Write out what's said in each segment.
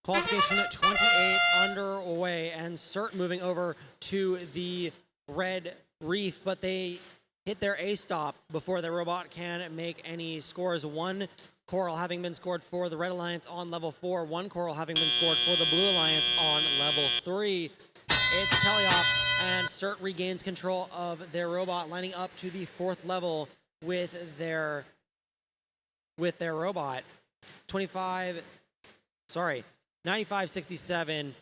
Qualification at 28 underway, and CERT moving over to the red reef, but they hit their A stop before the robot can make any scores. One coral having been scored for the Red Alliance on level 4, one coral having been scored for the Blue Alliance on level 3. It's Teleop, and CERT regains control of their robot, lining up to the 4th level with their robot. 95-67,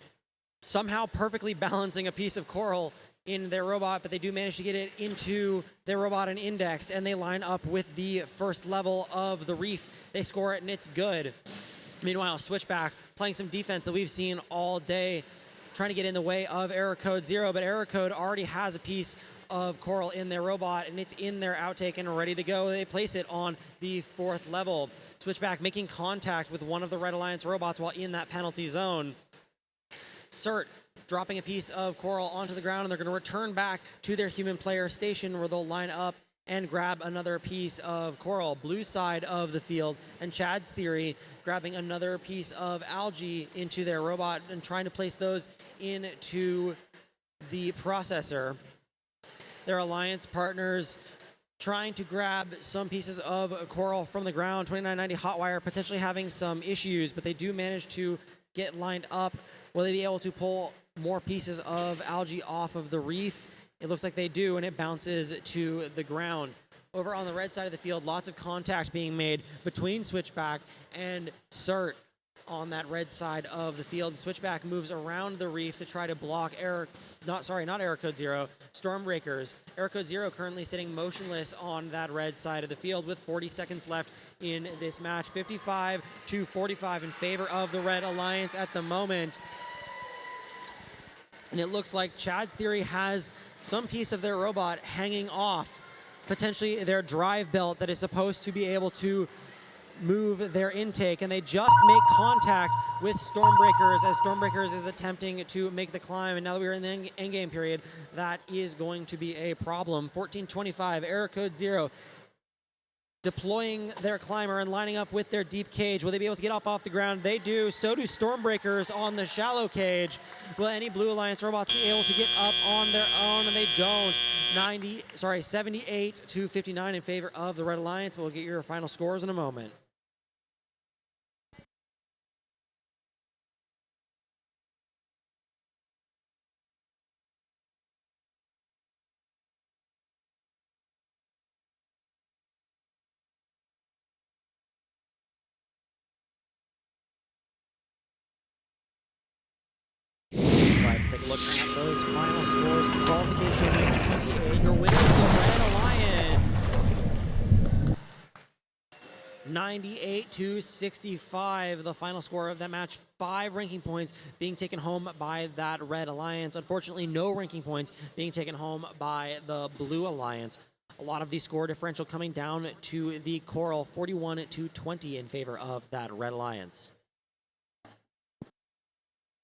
somehow perfectly balancing a piece of coral in their robot, but they do manage to get it into their robot and index, and they line up with the 1st level of the reef. They score it, and it's good. Meanwhile, Switchback playing some defense that we've seen all day, trying to get in the way of Error Code 0, but Error Code already has a piece of coral in their robot, and it's in their outtake and ready to go. They place it on the 4th level. Switchback making contact with one of the Red Alliance robots while in that penalty zone. CERT dropping a piece of coral onto the ground, and they're going to return back to their human player station where they'll line up and grab another piece of coral. Blue side of the field, and Chad's Theory grabbing another piece of algae into their robot and trying to place those into the processor. Their alliance partners trying to grab some pieces of coral from the ground. 2990 Hotwire potentially having some issues, but they do manage to get lined up. Will they be able to pull more pieces of algae off of the reef? It looks like they do, and it bounces to the ground. Over on the red side of the field, lots of contact being made between Switchback and CERT on that red side of the field. Switchback moves around the reef to try to block not Error Code 0, Stormbreakers. Error Code 0 currently sitting motionless on that red side of the field with 40 seconds left in this match. 55-45 in favor of the Red Alliance at the moment. And it looks like Chad's Theory has some piece of their robot hanging off, potentially their drive belt that is supposed to be able to move their intake, and they just make contact with Stormbreakers as Stormbreakers is attempting to make the climb. And now that we're in the endgame period, that is going to be a problem. 14:25, Error Code 0 deploying their climber and lining up with their deep cage. Will they be able to get up off the ground? They do. So do Stormbreakers on the shallow cage. Will any Blue Alliance robots be able to get up on their own? And they don't. 78-59 in favor of the Red Alliance. We'll get your final scores in a moment. Let's take a look at those final scores. Qualification 28. Your winner is the Red Alliance. 98-65, the final score of that match. 5 ranking points being taken home by that Red Alliance. Unfortunately, no ranking points being taken home by the Blue Alliance. A lot of the score differential coming down to the Coral, 41-20 in favor of that Red Alliance.